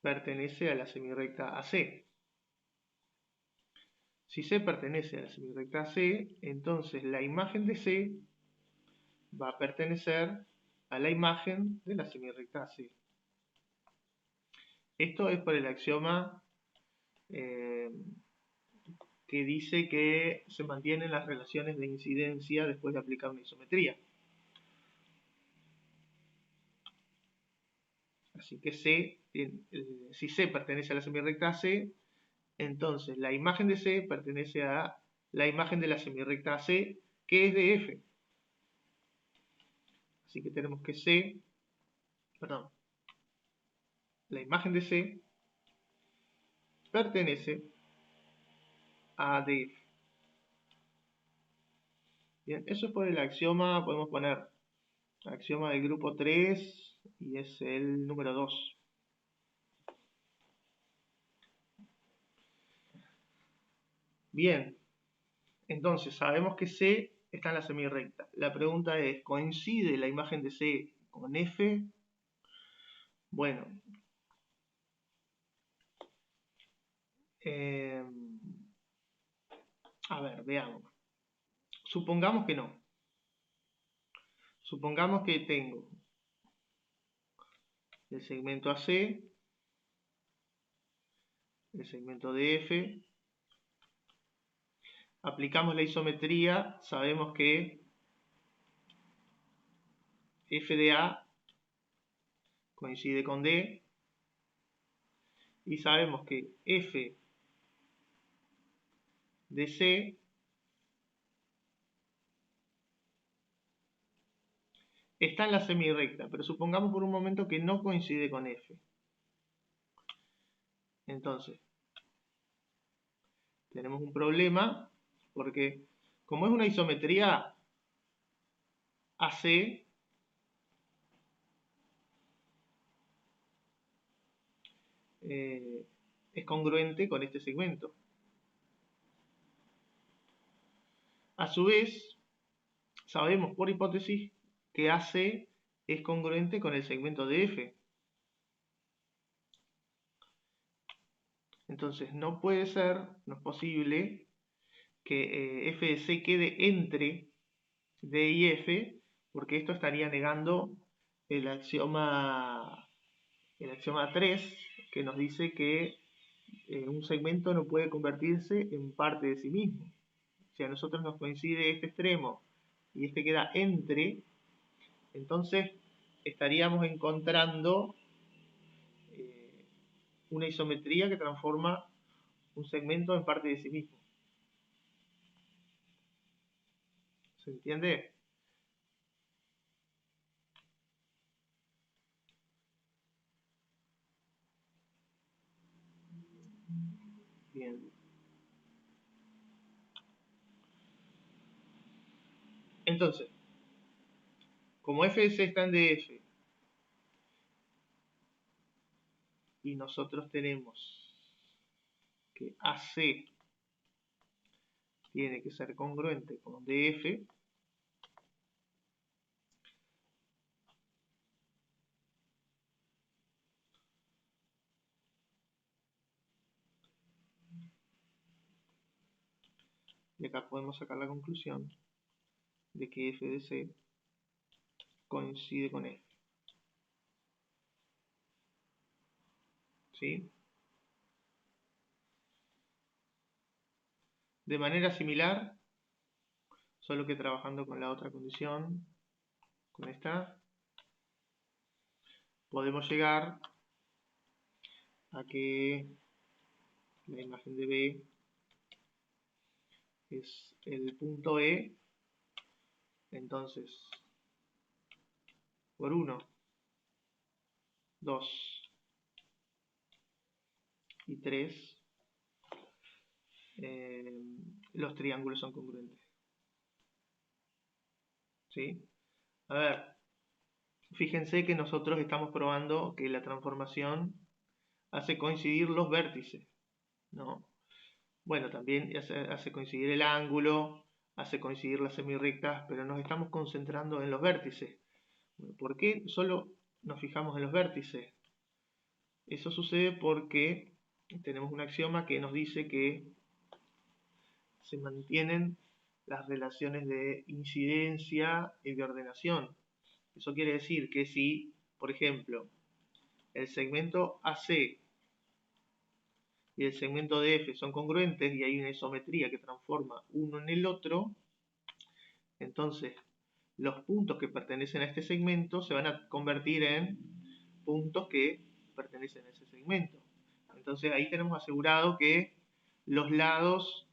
pertenece a la semirrecta AC. Si C pertenece a la semirrecta AC, entonces la imagen de C va a pertenecer a la imagen de la semirrecta AC. Esto es por el axioma que dice que se mantienen las relaciones de incidencia después de aplicar una isometría. Así que si C pertenece a la semirrecta C, entonces la imagen de C pertenece a la imagen de la semirrecta AC, que es de F. Así que tenemos que la imagen de C pertenece a DF. Bien, eso es por el axioma, podemos poner axioma del grupo 3 y es el número 2. Bien, entonces sabemos que C está en la semirrecta. La pregunta es, ¿coincide la imagen de C con F? Bueno, a ver, veamos. Supongamos que no. Supongamos que tengo el segmento AC, el segmento DF, aplicamos la isometría, sabemos que F de A coincide con D, y sabemos que F de C está en la semirrecta, pero supongamos por un momento que no coincide con F. Entonces, tenemos un problema porque como es una isometría AC, es congruente con este segmento. A su vez, sabemos por hipótesis que AC es congruente con el segmento de F. Entonces no puede ser, no es posible que F de C quede entre D y F, porque esto estaría negando el axioma 3, que nos dice que un segmento no puede convertirse en parte de sí mismo. Si a nosotros nos coincide este extremo y este queda entre, entonces estaríamos encontrando una isometría que transforma un segmento en parte de sí mismo. ¿Se entiende? Bien. Entonces, como f de c está en df y nosotros tenemos que AC tiene que ser congruente con df, y acá podemos sacar la conclusión de que f de c coincide con f. ¿Sí? De manera similar, solo que trabajando con la otra condición, con esta, podemos llegar a que la imagen de B es el punto E, entonces por 1, 2 y 3 los triángulos son congruentes. ¿Sí? A ver, fíjense que nosotros estamos probando que la transformación hace coincidir los vértices, ¿no? Bueno, también hace coincidir el ángulo, hace coincidir las semirrectas, pero nos estamos concentrando en los vértices. ¿Por qué solo nos fijamos en los vértices? Eso sucede porque tenemos un axioma que nos dice que se mantienen las relaciones de incidencia y de ordenación. Eso quiere decir que si, por ejemplo, el segmento AC y el segmento DF son congruentes y hay una isometría que transforma uno en el otro, entonces los puntos que pertenecen a este segmento se van a convertir en puntos que pertenecen a ese segmento. Entonces ahí tenemos asegurado que los lados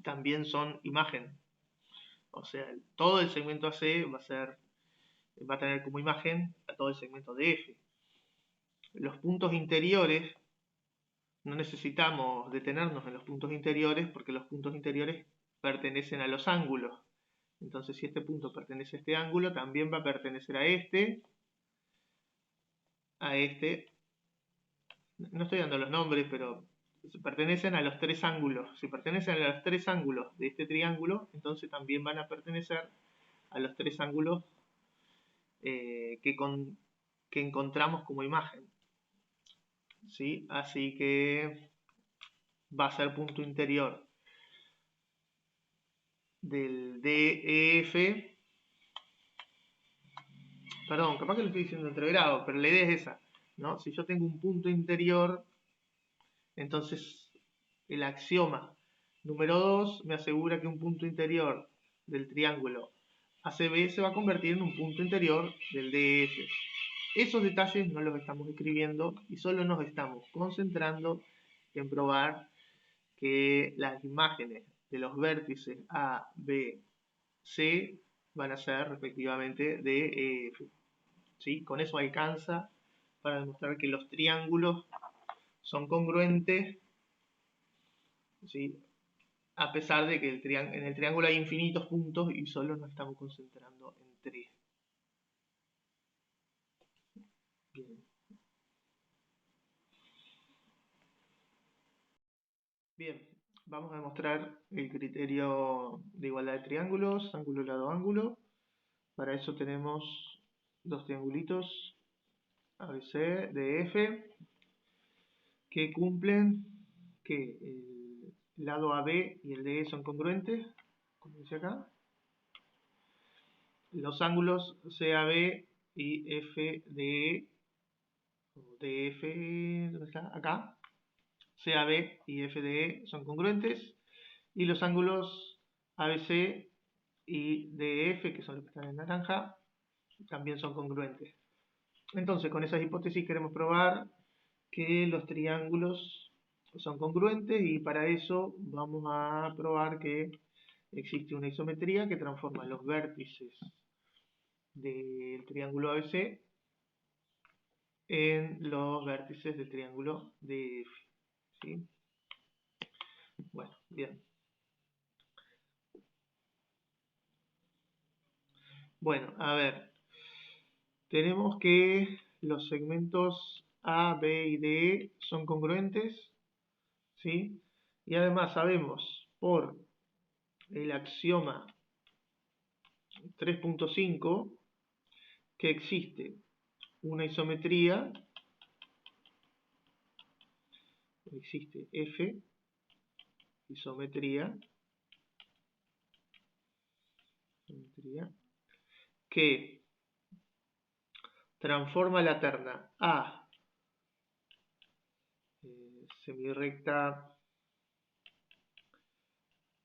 también son imagen. O sea, todo el segmento AC va a tener como imagen a todo el segmento DF. Los puntos interiores, no necesitamos detenernos en los puntos interiores porque los puntos interiores pertenecen a los ángulos. Entonces, si este punto pertenece a este ángulo, también va a pertenecer a este. No estoy dando los nombres, pero pertenecen a los tres ángulos. Si pertenecen a los tres ángulos de este triángulo, entonces también van a pertenecer a los tres ángulos que encontramos como imagen. ¿Sí? Así que va a ser punto interior del DEF. Perdón, capaz que lo estoy diciendo entreverado, pero la idea es esa, ¿no? Si yo tengo un punto interior, entonces el axioma número 2 me asegura que un punto interior del triángulo ACB se va a convertir en un punto interior del DF. Esos detalles no los estamos escribiendo y solo nos estamos concentrando en probar que las imágenes de los vértices A, B, C van a ser respectivamente de E, F. ¿Sí? Con eso alcanza para demostrar que los triángulos son congruentes, ¿sí? A pesar de que en el triángulo hay infinitos puntos y solo nos estamos concentrando en 3. Bien. Bien, vamos a demostrar el criterio de igualdad de triángulos, ángulo, lado, ángulo. Para eso tenemos dos triangulitos ABC, DF, que cumplen que el lado AB y el DE son congruentes, como dice acá. Los ángulos CAB y FDE, o DF, ¿dónde está? Acá. CAB y FDE son congruentes. Y los ángulos ABC y DF, que son los que están en naranja, también son congruentes. Entonces, con esas hipótesis queremos probar que los triángulos son congruentes y para eso vamos a probar que existe una isometría que transforma los vértices del triángulo ABC en los vértices del triángulo DF. ¿Sí? Bueno, bien. Bueno, a ver. Tenemos que los segmentos A, B y D son congruentes, ¿sí? Y además sabemos por el axioma 3.5 que existe una isometría, existe F, isometría, que transforma la terna A, semirrecta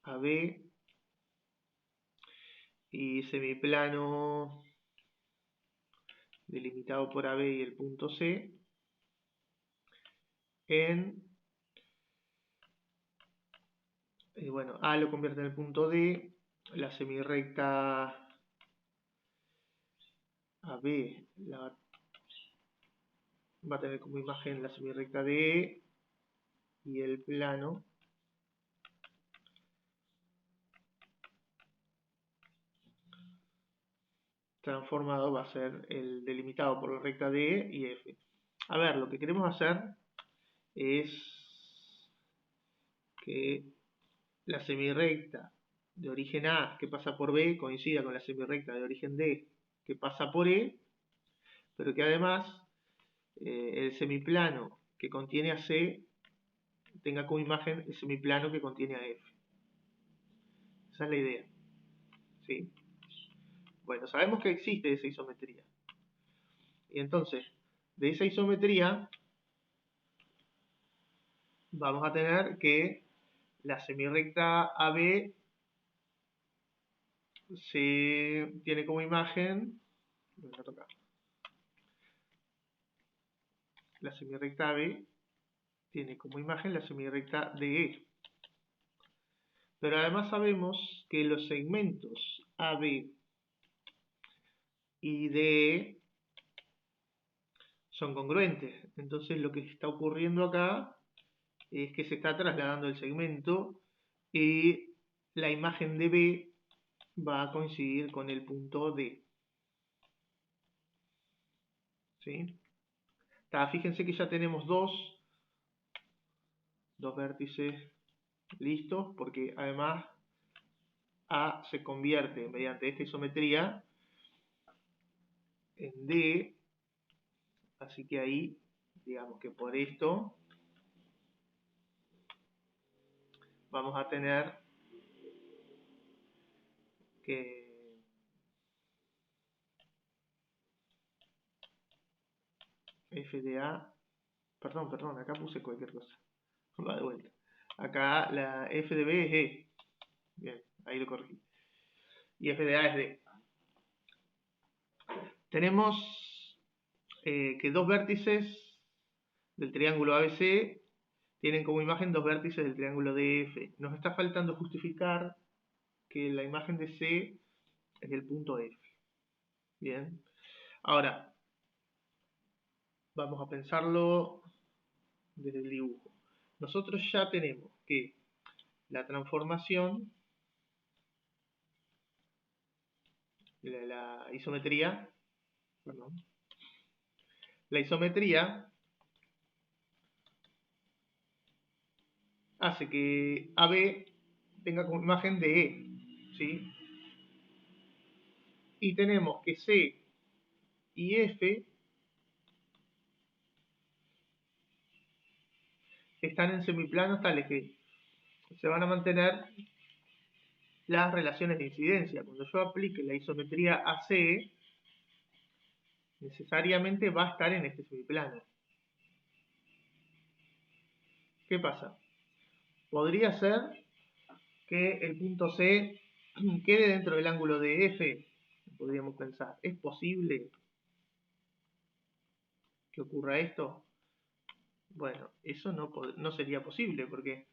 AB y semiplano delimitado por AB y el punto C en, bueno, A lo convierte en el punto D, la semirrecta AB va a tener como imagen la semirrecta DE y el plano transformado va a ser el delimitado por la recta DE y F. A ver, lo que queremos hacer es que la semirrecta de origen A que pasa por B coincida con la semirrecta de origen D que pasa por E, pero que además el semiplano que contiene a C tenga como imagen el semiplano que contiene a F. Esa es la idea. ¿Sí? Bueno, sabemos que existe esa isometría. Y entonces, de esa isometría vamos a tener que la semirrecta AB se tiene como imagen, la semirrecta AB tiene como imagen la semirrecta DE. Pero además sabemos que los segmentos AB y DE son congruentes. Entonces lo que está ocurriendo acá es que se está trasladando el segmento y la imagen de B va a coincidir con el punto D. ¿Sí? Fíjense que ya tenemos dos vértices listos, porque además A se convierte mediante esta isometría en D, así que ahí, digamos que por esto, vamos a tener que f de A, perdón, acá puse cualquier cosa, va de vuelta. Acá la f de B es E, bien, ahí lo corregí. Y f de A es D. tenemos que dos vértices del triángulo ABC tienen como imagen dos vértices del triángulo DF. Nos está faltando justificar que la imagen de C es el punto F. Bien. Ahora, vamos a pensarlo desde el dibujo. Nosotros ya tenemos que la transformación, la isometría, perdón, la isometría hace que AB tenga como imagen de E, ¿sí? Y tenemos que C y F están en semiplanos tales que se van a mantener las relaciones de incidencia. Cuando yo aplique la isometría AC, necesariamente va a estar en este semiplano. ¿Qué pasa? Podría ser que el punto C quede dentro del ángulo de F, podríamos pensar. ¿Es posible que ocurra esto? Bueno, eso no sería posible, porque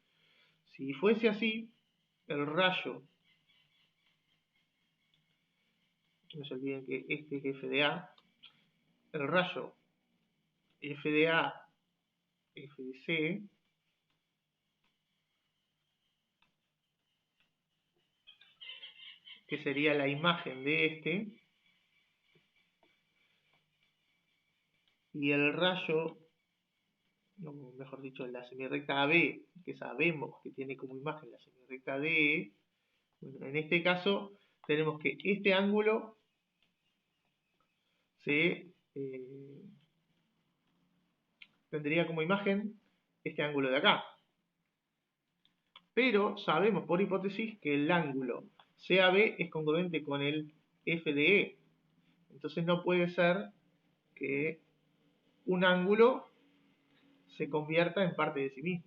si fuese así, el rayo, no se olviden que este es F de A, el rayo F de A, F de C, que sería la imagen de este, y el rayo, no, mejor dicho, la semirrecta AB, que sabemos que tiene como imagen la semirrecta DE, bueno, en este caso tenemos que este ángulo tendría como imagen este ángulo de acá. Pero sabemos por hipótesis que el ángulo CAB es congruente con el FDE. Entonces no puede ser que un ángulo se convierta en parte de sí mismo.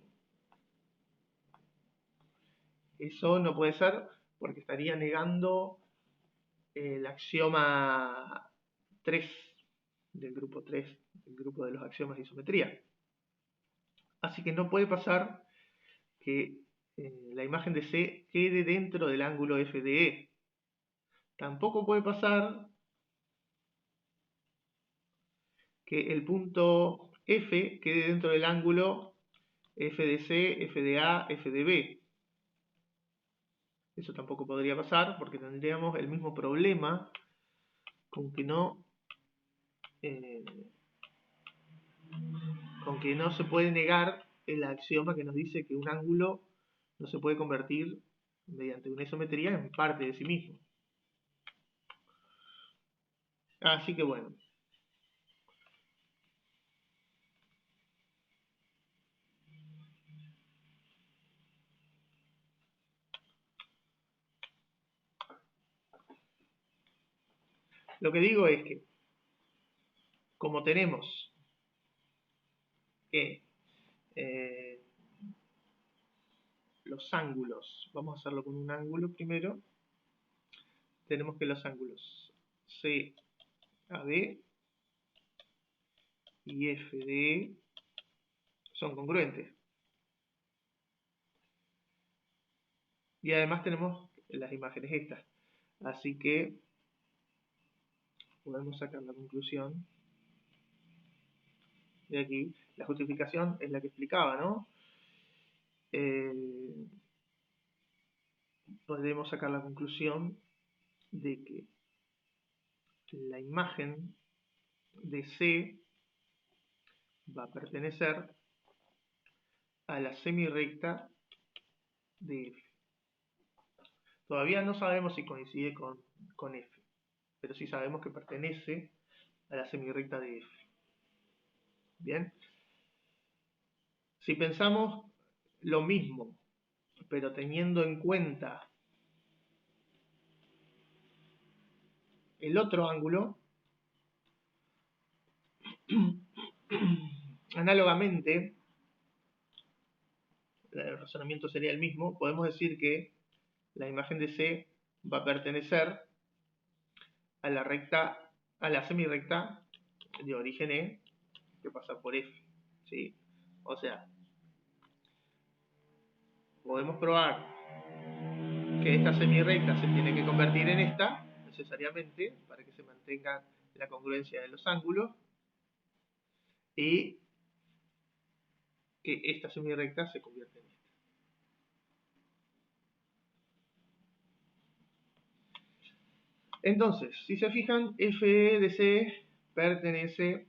Eso no puede ser porque estaría negando el axioma 3 del grupo 3, el grupo de los axiomas de isometría. Así que no puede pasar que la imagen de C quede dentro del ángulo FDE. Tampoco puede pasar que el punto F quede dentro del ángulo F de C, F de A, F de B. Eso tampoco podría pasar porque tendríamos el mismo problema eh, con que no se puede negar el axioma que nos dice que un ángulo no se puede convertir mediante una isometría en parte de sí mismo. Así que bueno. Lo que digo es que, como tenemos que los ángulos, vamos a hacerlo con un ángulo primero, tenemos que los ángulos CAB y FDE son congruentes. Y además tenemos las imágenes estas. Así que podemos sacar la conclusión de aquí. La justificación es la que explicaba, ¿no? Podemos sacar la conclusión de que la imagen de C va a pertenecer a la semirrecta de F. Todavía no sabemos si coincide con F, pero sí sabemos que pertenece a la semirrecta de F. Bien. Si pensamos lo mismo, pero teniendo en cuenta el otro ángulo, análogamente, el razonamiento sería el mismo, podemos decir que la imagen de C va a pertenecer a la recta a la semirrecta de origen E que pasa por F, ¿sí? O sea, podemos probar que esta semirrecta se tiene que convertir en esta, necesariamente, para que se mantenga la congruencia de los ángulos, y que esta semirrecta se convierte en esta. Entonces, si se fijan, FE de C pertenece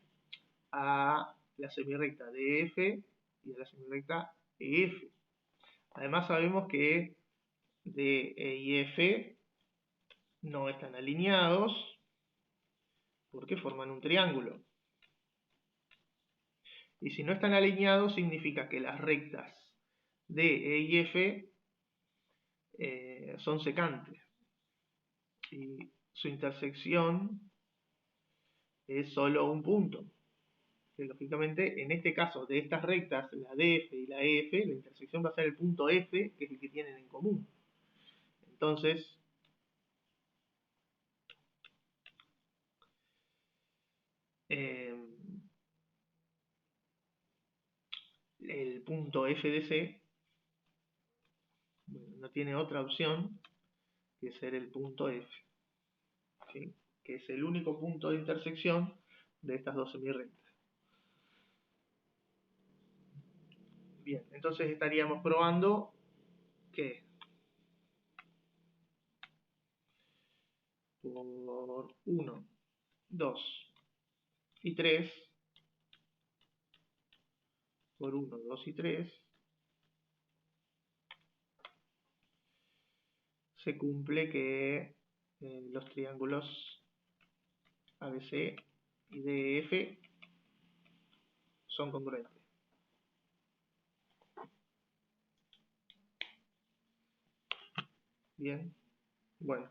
a la semirrecta de F y a la semirrecta EF. Además sabemos que D, E y F no están alineados porque forman un triángulo. Y si no están alineados significa que las rectas D, E y F son secantes. Y su intersección es solo un punto. Que lógicamente, en este caso de estas rectas, la DF y la EF, la intersección va a ser el punto F, que es el que tienen en común. Entonces, el punto F de C no tiene otra opción que ser el punto F, ¿sí? Que es el único punto de intersección de estas dos semirrectas. Bien, entonces estaríamos probando que por 1, 2 y 3, por 1, 2 y 3, se cumple que los triángulos ABC y DF son congruentes. Bien, bueno.